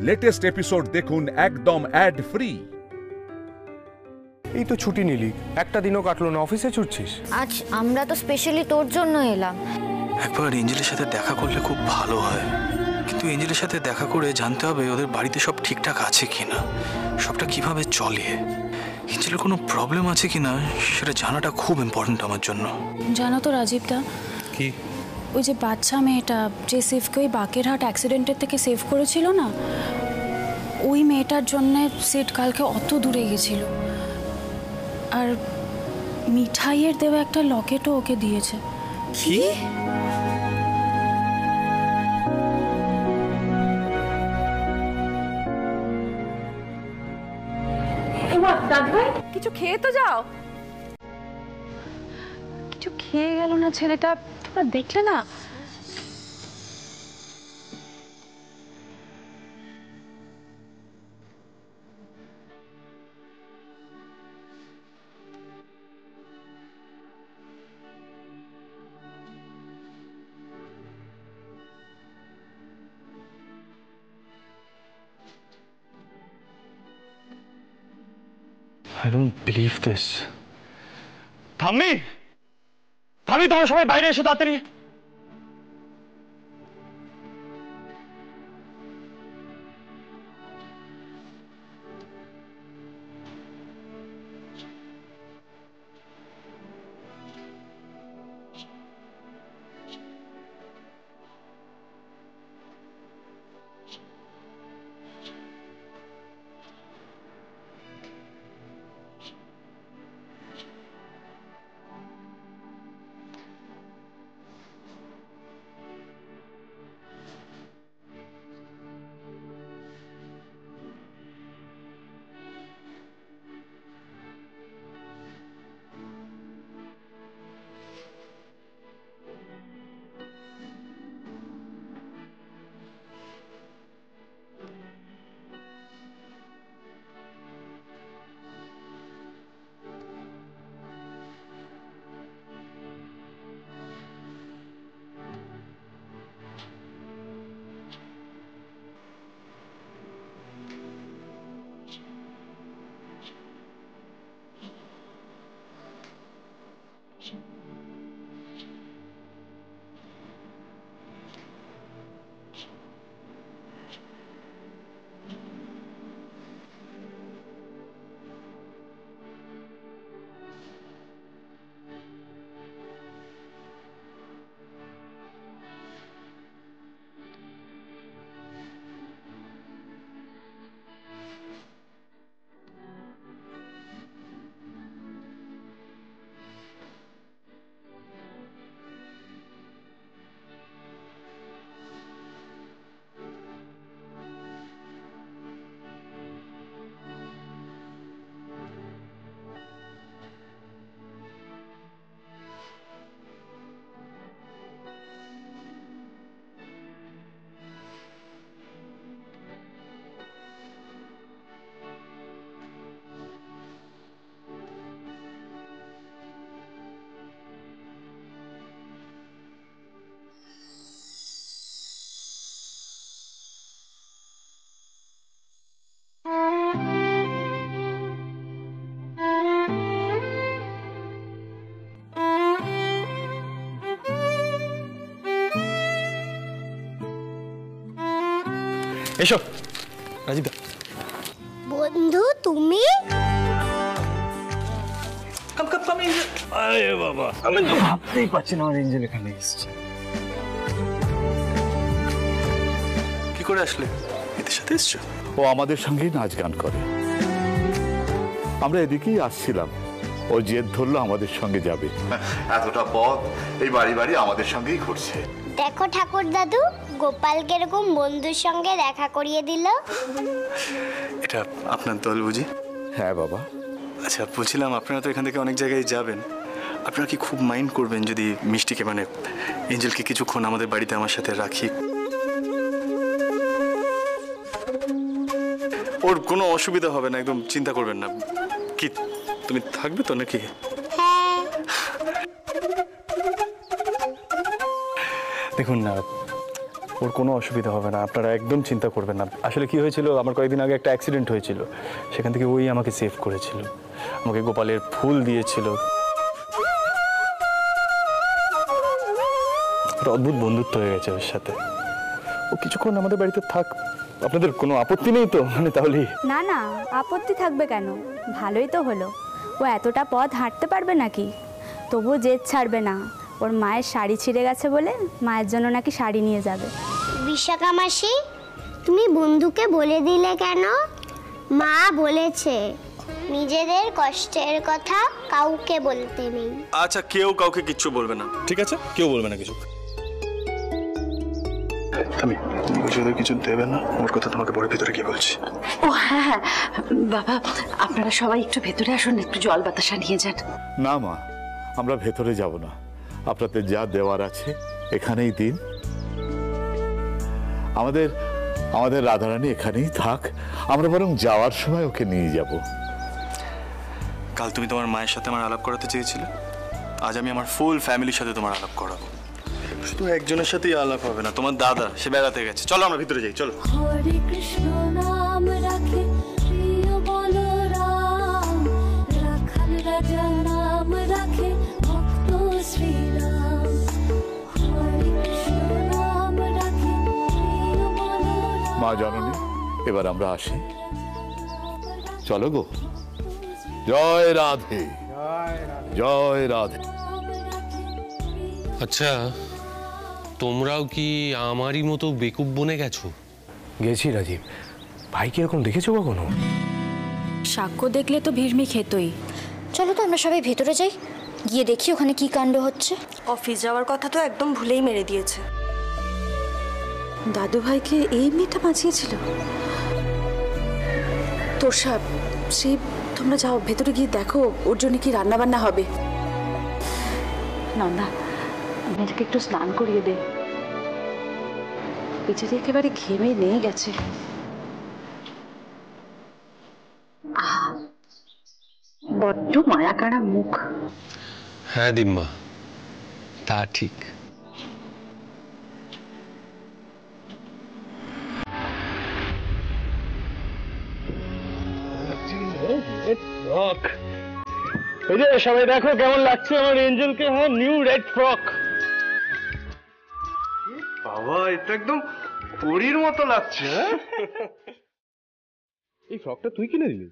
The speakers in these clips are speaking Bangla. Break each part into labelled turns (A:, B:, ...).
A: লেটেস্ট এপিসোড দেখুন একদম অ্যাড ফ্রি।
B: এই তো ছুটি নিলি, একটা দিনও কাটলো না, অফিসে ছুটছিস?
C: আজ আমরা তো স্পেশালি তোর জন্য এলাম।
D: একবার এঞ্জেলের সাথে দেখা করলে খুব ভালো হয়, কিন্তু এঞ্জেলের সাথে দেখা করে জানতে হবে ওদের বাড়িতে সব ঠিকঠাক আছে কিনা, সবটা কিভাবে চলে, এঞ্জেলের কোনো প্রবলেম আছে কিনা সেটা জানাটা খুব ইম্পর্টেন্ট আমার জন্য।
E: জানো তো রাজীবদা,
D: কি?
E: ওই যে বাচ্চা মেয়েটা যে সেফকে ওই বাকেরহাট অ্যাক্সিডেন্টের থেকে সেভ করেছিল না, ওই মেয়েটার জন্য সিট কালকে অত দূরে গেছিল, আর মিঠাইয়ের দেওয়া একটা লকেটও ওকে দিয়েছে।
D: কি?
F: কিছু খেয়ে তো যাও। কিছু খেয়ে গেল না ছেলেটা, তোমরা দেখলে না?
D: I don't believe this. থামি, থামি, তোমরা সবাই বাইরে এসো তাড়াতাড়ি। এসো রাজীবদা।
C: বন্ধু তুমি?
D: আরে বাবা, আমি তো ভাবতেই পারছি না আমার এঞ্জেল এখানে এসেছে। কি করে আসলে? এদের সাথে এসছো?
G: ও আমাদের সঙ্গেই নাচ গান করে, আমরা এদিকেই আসছিলাম, ও জেদ ধরলো আমাদের সঙ্গে যাবে।
H: এতটা পথ এই বাড়ি বাড়ি আমাদের সঙ্গেই ঘুরছে।
C: দেখো ঠাকুর দাদু, গোপাল কিরকম বন্ধুর সঙ্গে দেখা করিয়ে দিল।
D: এটা আপনার দল বুঝি?
G: হ্যাঁ বাবা।
D: আচ্ছা, বলছিলাম আপনারা তো এখান থেকে অনেক জায়গায় যাবেন, আপনারা কি খুব মাইন্ড করবেন যদি মিষ্টিকে মানে এঞ্জেলকে কিছুক্ষণ আমাদের বাড়িতে আমার সাথে রাখি? ওর কোনো অসুবিধা হবে না, একদম চিন্তা করবেন না। কি তুমি থাকবে তো নাকি? দেখুন না,
I: ওর কোনো অসুবিধা হবে না, আপনারা একদম চিন্তা করবেন না। আসলে কি হয়েছিল, আমার কয়েকদিন আগে একটা অ্যাক্সিডেন্ট হয়েছিল, সেখান থেকে ওই আমাকে সেভ করেছিল, আমাকে গোপালের ফুল দিয়েছিল। অদ্ভুত বন্ধুত্ব হয়ে গেছে ওর সাথে। ও কিছুক্ষণ আমাদের বাড়িতে থাক, আপনাদের কোনো আপত্তি নেই তো? মানে তাহলে
J: না না, আপত্তি থাকবে কেন, ভালোই তো হলো। ও এতটা পথ হাঁটতে পারবে নাকি? তবুও জেদ ছাড়বে না। ওর মায়ের শাড়ি ছিঁড়ে গেছে বলে মায়ের জন্য নাকি শাড়ি নিয়ে যাবে।
C: বিশাখা মাসি, তুমি বন্ধুকে বলে দিলে কেন? মা বলেছে নিজেদের কষ্টের কথা কাউকে বলতে নেই।
D: আচ্ছা, কেউ কাউকে কিচ্ছু বলবে না, ঠিক আছে? কেউ বলবে না কিছু। আমি ওদের কিছু দেবে না, ওর কথা তোমাকে বড় ভিতরে কি বলছি।
K: ও হ্যাঁ হ্যাঁ বাবা, আপনারা সবাই একটু ভেতরে আসুন, একটু জল বাতাসা নিয়ে যান।
G: না মা, আমরা ভেতরে যাব না, আপনাদের যা দেওয়ার আছে এখানেই দিন। আমাদের রাধারানী এখানেই থাক, আমরা বরং যাওয়ার সময় ওকে নিয়ে যাব।
D: কাল তুমি তোমার মায়ের সাথে আমার আলাপ করাতে চেয়েছিলে, আজ আমি আমার ফুল ফ্যামিলির সাথে তোমার আলাপ করাবো। শুধু একজনের সাথেই আলাপ হবে না, তোমার দাদা সে বেড়াতে গেছে। চলো আমরা ভিতরে যাই, চলো।
L: হরে কৃষ্ণ নাম রাখে প্রিয় বলরাম, রাখাল রাজা নাম রাখে ভক্ত শ্রীরাম। হরে কৃষ্ণ নাম রাখে প্রিয় বলরাম।
G: মা জননী, এবার আমরা আসি, চলো গো। জয় রাধে, জয় রাধে।
M: আচ্ছা, তোমরাও কি আমারই মতো বেকুব বনে গেছো?
B: গেছি রাজীব। ভাই কি এরকম দেখেছো কখনো?
E: সাক্ষ্য দেখলে তো ভিড়মি খেতই।
N: চলো তো আমরা সবাই ভেতরে যাই, গিয়ে দেখি ওখানে কি কাণ্ড হচ্ছে।
O: অফিস যাওয়ার কথা তো একদম ভুলেই মেরে দিয়েছে। দাদু ভাইকে এই মেয়েটা বাঁচিয়েছিল।
K: তোষা, সেই তোমরা যাও ভেতরে গিয়ে দেখো ওর জন্য কি রান্না বান্না হবে। নন্দা, মেয়েটাকে একটু স্নান করিয়ে দে, বেচারি একেবারে ঘেমে নিয়ে গেছে। বড্ড মায়াকাড়া মুখ।
M: হ্যাঁ দিম্মা, তা ঠিক।
I: সবাই দেখো কেমন লাগছে আমার এঞ্জেলকে। হ্যাঁ, নিউ রেড ফ্রক।
B: বাবা, এটা একদম পরীর মতো লাগছে। এই ফ্রকটা তুই কিনে দিলি?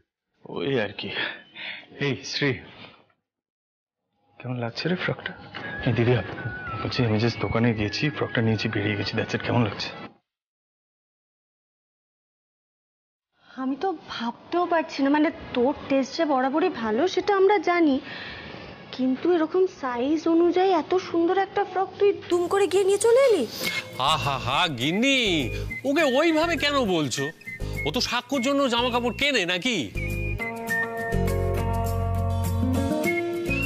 D: ওই আর কি। এই শ্রী, কেমন লাগছে রে ফ্রকটা? এই দিদি, বলছি আমি যে দোকানে গিয়েছি, ফ্রকটা নিয়েছি, বেরিয়ে গেছি, দ্যাটস ইট। কেমন লাগছে?
O: আমি তো ভাবতেও পারছি না, মানে তোর টেস্ট যে বরাবরই ভালো সেটা আমরা জানি, কিন্তু এরকম সাইজ অনুযায়ী এত সুন্দর একটা ফ্রক তুই দুম করে গিয়ে নিয়ে চলে এলি।
M: আহা হা গিন্নি, ওকে ওইভাবে কেন বলছো? ও তো সাক্ষ্যর জন্য জামা কাপড় কেনে নাকি?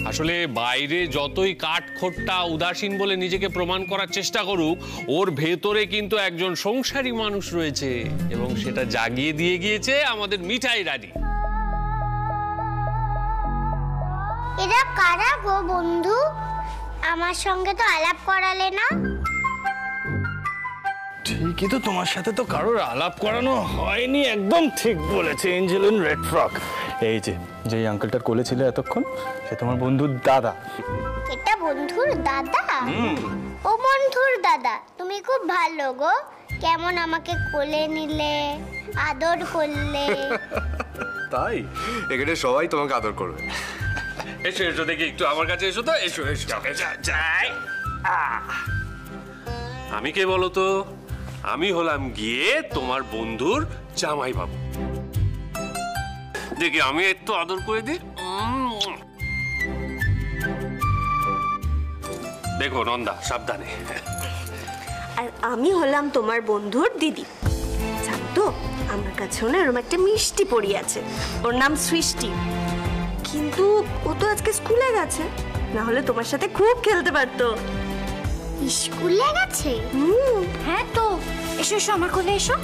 M: আসলে বাইরে যতই কাঠখোট্টা উদাসীন বলে নিজেকে প্রমাণ করার চেষ্টা করুক, ওর ভেতরে কিন্তু একজন সংসারী মানুষ রয়েছে, এবং সেটা জাগিয়ে দিয়ে গিয়েছে আমাদের মিঠাই রানী।
C: এরা কারা গো বন্ধু? আমার সঙ্গে তো আলাপ করালে না।
I: ঠিকই তো, তোমার সাথে তো কারোর আলাপ করানো হয়নি। একদম ঠিক বলেছে এঞ্জেল ইন রেড ফ্রক। এই যে আঙ্কেলটার কোলে ছিল এতক্ষণ, সে তোমার বন্ধুর দাদা।
C: এটা বন্ধুর দাদা? ও বন্ধুর দাদা, তুমি খুব ভালো গো। কেমন আমাকে কোলে নিলে, আদর করলে।
B: তাই এখানে সবাই তোমাকে আদর করবে।
M: এসো এসো, দেখি একটু আমার কাছে এসো তো। এসো এসো, যাই। আমি কে বলো তো? আমি হলাম গিয়ে তোমার বন্ধুর জামাই বাবু। দেখি আমি একটু আদর করে দিই। দেখো নন্দা, সাবধানে।
O: আর আমি হলাম তোমার বন্ধুর দিদি। জানতো আমার কাছেও না এরকম একটা মিষ্টি পড়ি আছে, ওর নাম সৃষ্টি। কিন্তু ও তো আজকে স্কুলে গেছে, না হলে তোমার সাথে খুব খেলতে পারতো।
C: স্কুলে গেছে?
N: হ্যাঁ তো, এসো এসো আমার কোলে এসো।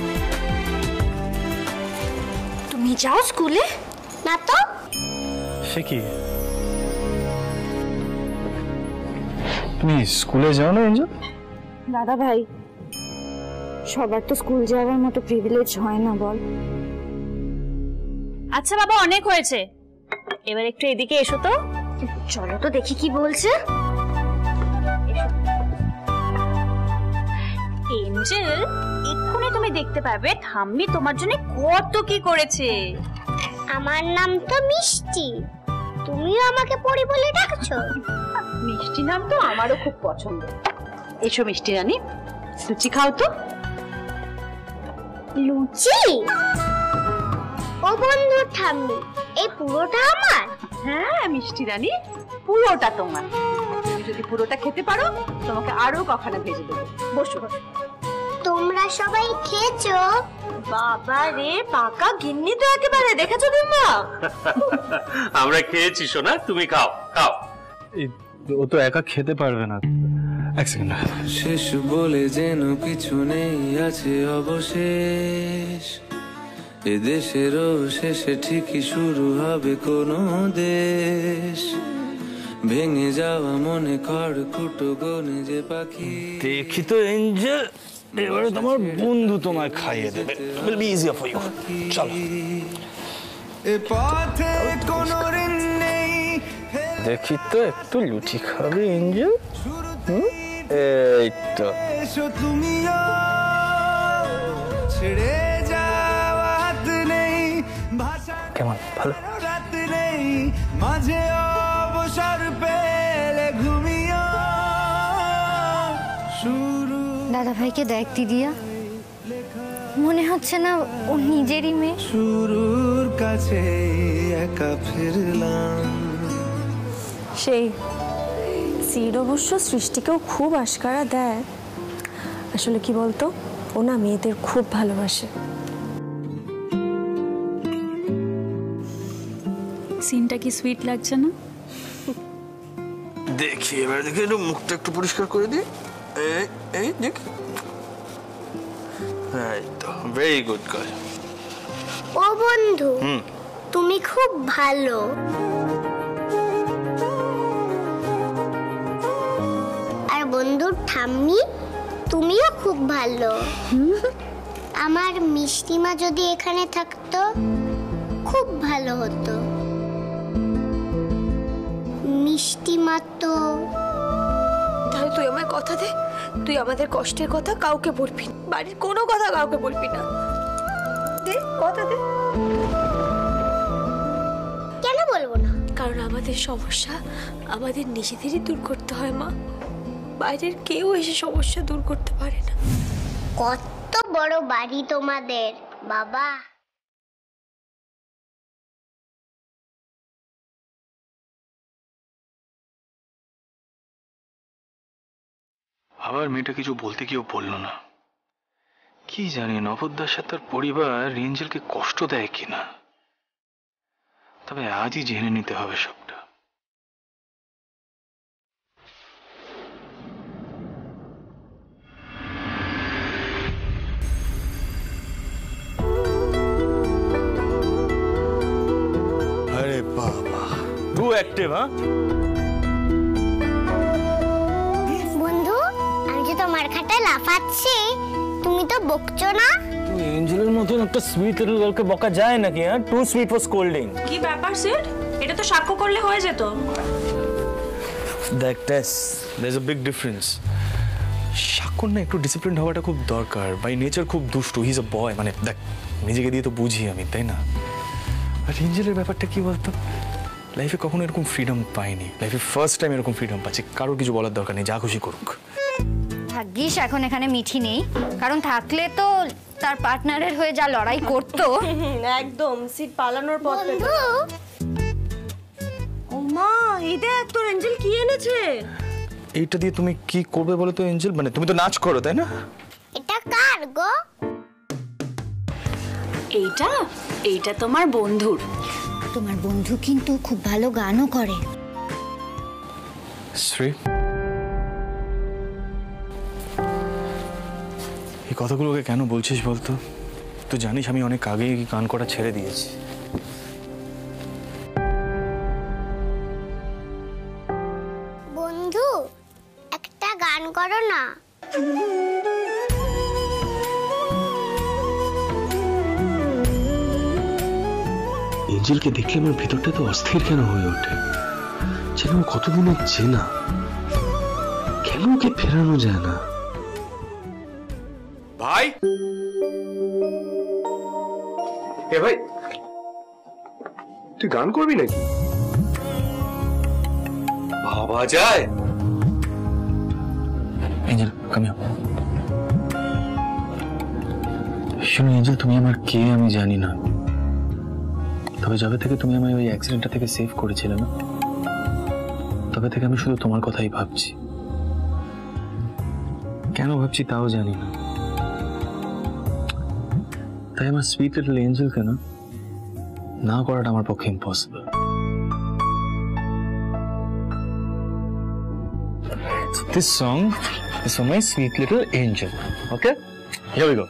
N: তুমি যাও স্কুলে?
C: না তো।
I: সে কি, তুমি স্কুলে যাও না এঞ্জেল?
O: দাদা ভাই,
E: সবার তো স্কুল যাওয়ার মতো প্রিভিলেজ হয় না বল।
J: আচ্ছা বাবা, অনেক হয়েছে, এবার একটু এদিকে এসো তো।
N: চলো তো দেখি কি বলছে।
J: এঞ্জেল, এক্ষুনি তুমি দেখতে পাবে ঠাম্মি তোমার জন্য কত কি করেছে।
C: আমার নাম তো মিষ্টি, তুমিও আমাকে পরি বলে ডাকছো?
K: মিষ্টি নাম তো আমারও খুব পছন্দ। এসো মিষ্টি রানী, লুচি খাও তো।
C: লুচি? ও বন্ধু ঠাম্মি, এই পুরোটা আমার?
K: হ্যাঁ মিষ্টি রানী, পুরোটা তোমার। তুমি যদি পুরোটা খেতে পারো তোমাকে আরো কখনো ভেজে দেবো। বসো।
C: তোমরা সবাই খেয়েছো?
O: বাবা রে, পাকা গিন্নি তো একেবারে, দেখেছো তোমরা?
M: আমরা খেয়েছি সোনা, তুমি খাও খাও।
I: ও তো একা খেতে পারবে না। এক সেকেন্ড।
P: শেষ বলে যেন কিছু নেই, আছে অবশেষ। এ দেশেরও শেষে ঠিকই শুরু হবে কোনো দেশ। ভেঙে যাওয়া মনে খড়কুটো গনে যে পাখি।
I: দেখি তো এঞ্জেল, এবারে তোমার বন্ধু তোমায় খাইয়ে দেবে। Will be easier for you. চলো।
P: এ পথে কোনো ঋণ নেই।
I: দেখি তো একটু লুচি খাবে এঞ্জেল। এই তো।
P: এসো তুমিও, ছেড়ে যাওয়া হাত নেই, ভাষা
I: কেমন ভালো
P: রাত নেই, মাঝে অবসর পেলে ঘুমিও। শুরু
N: দাদা ভাইকে দেখ দিদিয়া, মনে হচ্ছে না ও নিজেরই মেয়ে।
P: শুরুর কাছে একা ফিরলাম।
O: সেই সিড অবশ্য সৃষ্টিকেও খুব আশকারা দেয়। আসলে কি বলতো, ও না মেয়েদের খুব ভালোবাসে।
E: সিনটা কি সুইট লাগছে না?
D: দেখি এবার, দেখি একটু মুখটা একটু পরিষ্কার করে দিই। এই এই দেখ, এই তো ভেরি গুড গার্ল।
C: ও বন্ধু, তুমি খুব ভালো। আর বন্ধুর ঠাম্মি, তুমিও খুব ভালো। আমার মিষ্টিমা যদি এখানে থাকতো খুব ভালো হতো। মিষ্টিমা তো।
O: তাহলে তুই আমায় কথা দে, তুই আমাদের কষ্টের কথা কাউকে বলবি না, বাড়ির কোনো কথা কাউকে বলবি না। দে কথা দে।
C: কেন বলবো না?
O: কারণ আমাদের সমস্যা আমাদের নিজেদেরই দূর করতে হয় মা, বাইরের কেউ এসে সমস্যা দূর করতে পারে না।
C: কত বড় বাড়ি তোমাদের বাবা।
D: আবার মেয়েটা কিছু বলতে গিয়েও বললো না। কি জানি নবদ্দার সাথে তার পরিবার এঞ্জেলকে কষ্ট দেয় কিনা। তবে আজই জেনে নিতে হবে সবটা।
I: আরে বাবা, টু অ্যাক্টিভ। হ্যাঁ
C: বন্ধু, আমি যে তোমার খাটায় লাফাচ্ছি, তুমি তো বকছো না?
I: এঞ্জেলের মতন একটা সুইট লিটল গার্লকে বকা যায় নাকি? হ্যাঁ, টু সুইট ফর স্কোল্ডিং।
J: কি ব্যাপার সিড? এটা তো সাক্ষ্য করলে হয়ে যেত।
I: দেখ টেস, there is a big difference. সাক্ষর না একটু ডিসিপ্লিন হওয়াটা খুব দরকার। বাই নেচার খুব দুষ্টু, হি ইজ আ বয়। মানে দেখ, নিজেকে দিয়ে তো বুঝি আমি, তাই না? আর এঞ্জেলের ব্যাপারটা কি বলতো, লাইফে কখনো এরকম ফ্রিডম পাইনি। লাইফে ফার্স্ট টাইম এরকম ফ্রিডম পাচ্ছি। কারোর কিছু বলার দরকার নেই, যা খুশি করুক।
N: ভাগ্যিস এখন এখানে মিঠি নেই, কারণ থাকলে তো তার পার্টনারের হয়ে যা লড়াই করতো।
O: একদম সিট পালানোর পথ পেত। ও মা, এই দেখ তোর এঞ্জেল কি এনেছে।
I: এইটা দিয়ে তুমি কি করবে বলো তো এঞ্জেল? মানে তুমি তো নাচ করো, তাই না?
C: এটা কার গো?
J: এইটা তোমার বন্ধুর।
N: তোমার বন্ধু কিন্তু খুব ভালো গানও করে।
I: শ্রী, এই কথাগুলোকে কেন বলছিস বলতো? তুই জানিস আমি অনেক আগেই গান করা ছেড়ে দিয়েছি।
C: বন্ধু, একটা গান করো না।
I: এঞ্জেলকে দেখলে আমার ভিতরটা তো অস্থির কেন হয়ে ওঠে, যেন কতদিনের চেনা, কেন ওকে ফেরানো যায় না।
B: ভাই, এ ভাই, তুই গান করবি নাকি? ভাবা যায়।
I: Angel, come here. শোনো এঞ্জেল, তুমি আমার কে আমি জানি না, তবে যবে থেকে তুমি আমায় ওই অ্যাক্সিডেন্টটা থেকে সেভ করেছিলে না, তবে থেকে আমি শুধু তোমার কথাই ভাবছি। কেন ভাবছি তাও জানি না, তাই আমার সুইট লিটল এঞ্জেলকে না করাটা আমার পক্ষে impossible. This song is for my sweet little angel. Okay? Here we go.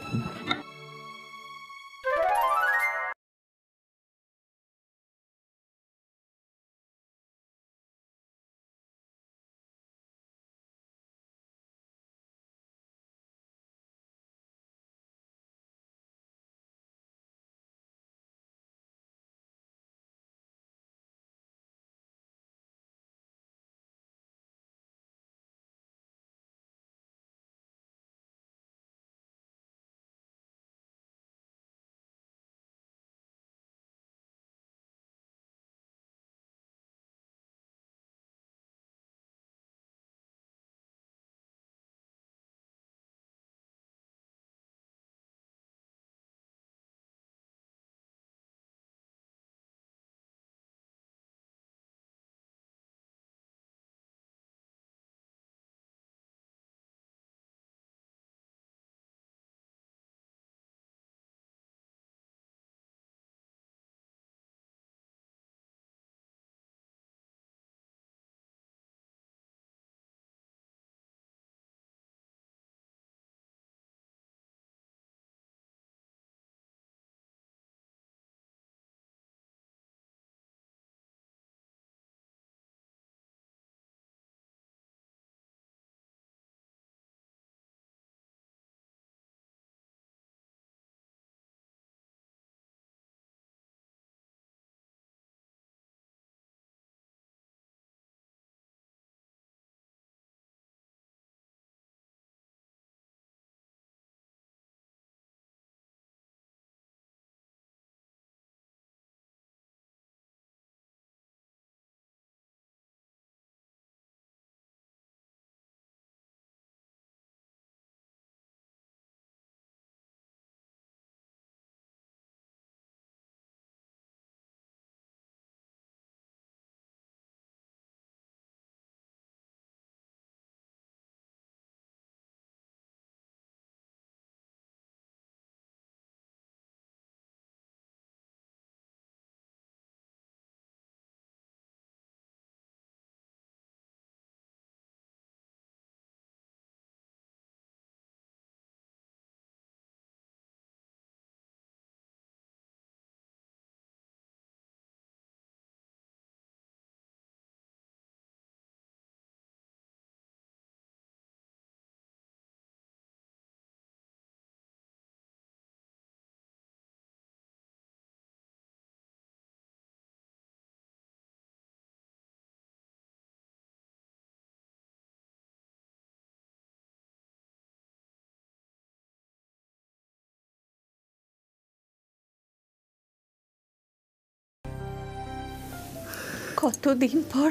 K: কতদিন পর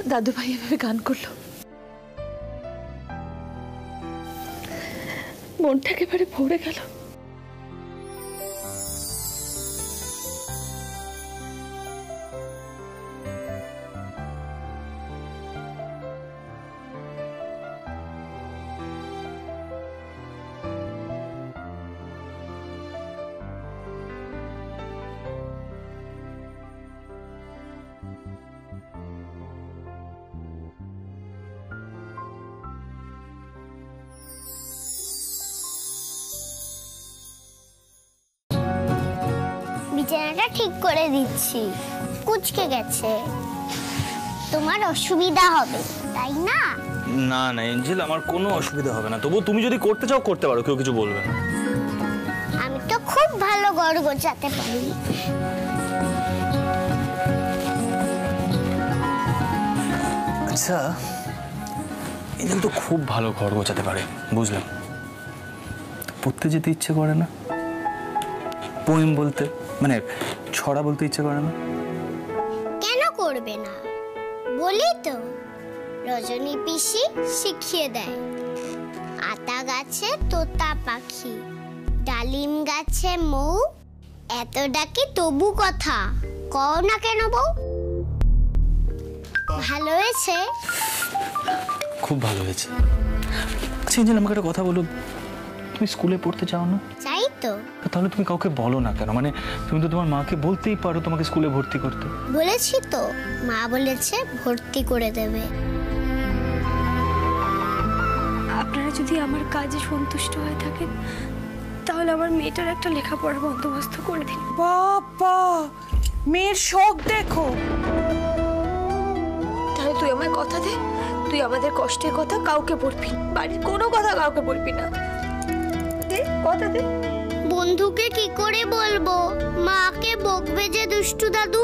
K: দাদু ভাই এভাবে গান করলো, মনটা একেবারে ভরে গেল।
C: বিছানাটা ঠিক করে দিচ্ছি, কুচকে গেছে, তোমার অসুবিধা হবে তাই না?
I: না না এঞ্জেল, আমার কোনো অসুবিধা হবে না, তবু তুমি যদি করতে চাও করতে পারো, কেউ কিছু বলবে না।
C: আমি তো খুব ভালো ঘর গোছাতে পারি।
D: আচ্ছা, এঞ্জেল তো খুব ভালো ঘর গোছাতে পারে, বুঝলাম। পড়তে যেতে ইচ্ছে করে না? পোয়েম বলতে, মানে ছড়া বলতে ইচ্ছে করে না?
C: কেন করবে না? বলি তো, রজনী পিসি শিখিয়ে দেয়। আতা গাছে তোতা পাখি, ডালিম গাছে মৌ, এত ডাকি তবু কথা কও না কেন বউ? ভালো হয়েছে?
D: খুব ভালো হয়েছে। আচ্ছা এঞ্জেল, আমাকে একটা কথা বলো, তুমি স্কুলে পড়তে চাও না?
C: চাই তো।
D: তাহলে তুমি কাউকে বলো না কেন? মানে তুমি তো তোমার মাকে বলতেই পারো তোমাকে স্কুলে ভর্তি করতে।
C: বলেছি তো, মা বলেছে ভর্তি করে দেবে।
Q: আপনারা যদি আমার কাজে সন্তুষ্ট হয়ে থাকেন তাহলে আমার মেয়েটার একটা লেখাপড়ার বন্দোবস্ত করে দিন।
R: বাবা, মেয়ের শখ দেখো।
Q: তাহলে তুই আমার কথা দে, তুই আমাদের কষ্টের কথা কাউকে বলবি, বাড়ির কোনো কথা কাউকে বলবি না। দে কথা দে।
C: বন্ধুকে কি করে বলবো? মাকে বকবে যে দুষ্টু দাদু।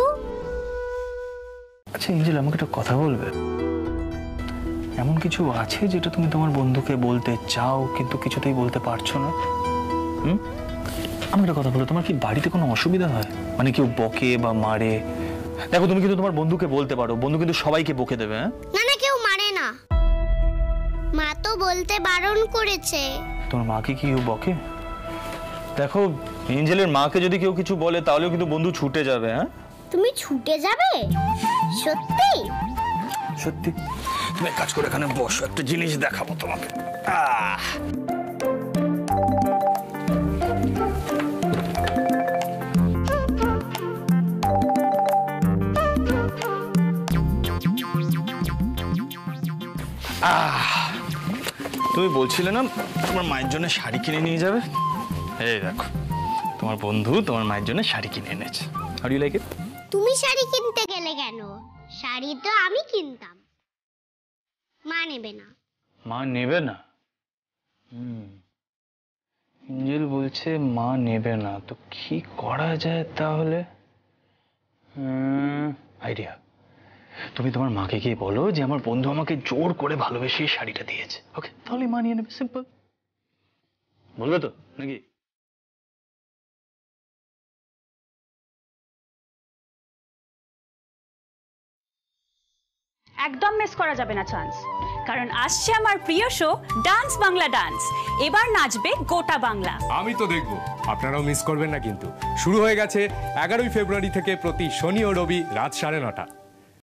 D: আচ্ছা এঞ্জেল, আমাকে একটা কথা বলবে? এমন কিছু আছে যেটা তুমি তোমার বন্ধুকে বলতে চাও কিন্তু কিছুতেই বলতে পারছো না? আমাকে একটা কথা বলো, তোমার কি বাড়িতে কোনো অসুবিধা হয়? মানে কেউ বকে বা মারে? দেখো তুমি কিন্তু তোমার বন্ধুকে বলতে পারো, বন্ধু কিন্তু সবাইকে বকে দেবে।
C: না না, কেউ মারে না, মা তো বলতে বারণ করেছে।
D: তোমার মাকে কি কেউ বকে? দেখো এঞ্জেলের মাকে যদি কেউ কিছু বলে তাহলেও কিন্তু বন্ধু ছুটে যাবে।
C: তুমি ছুটে যাবে? সত্যি?
D: সত্যি। তুমি কাজ করে এখানে বসো, একটা জিনিস দেখাবো তোমাকে। তুমি বলছিলে না তোমার মায়ের জন্য শাড়ি কিনে নিয়ে যাবে? এই দেখো, তোমার বন্ধু তোমার মায়ের জন্য শাড়ি কিনে এনেছে। How do you like it?
C: তুমি শাড়ি কিনতে গেলে কেন? শাড়ি তো আমি কিনতাম। মা নেবে না।
D: মা নেবে না? এঞ্জেল বলছে মা নেবে না, তো কি করা যায় তাহলে? আইডিয়া, তুমি তোমার মাকে গিয়ে বলো যে আমার বন্ধু আমাকে জোর করে ভালোবেসে শাড়িটা দিয়েছে। ওকে, তাহলে মা নিয়ে নেবে। সিম্পল। বলবে তো নাকি?
S: একদম মিস করা যাবে না চান্স, কারণ আসছে আমার প্রিয় শো ডান্স বাংলা ডান্স। এবার নাচবে গোটা বাংলা।
T: আমি তো দেখবো, আপনারাও মিস করবেন না কিন্তু। শুরু হয়ে গেছে 11ই ফেব্রুয়ারি থেকে প্রতি শনি ও রবি রাত 9:30।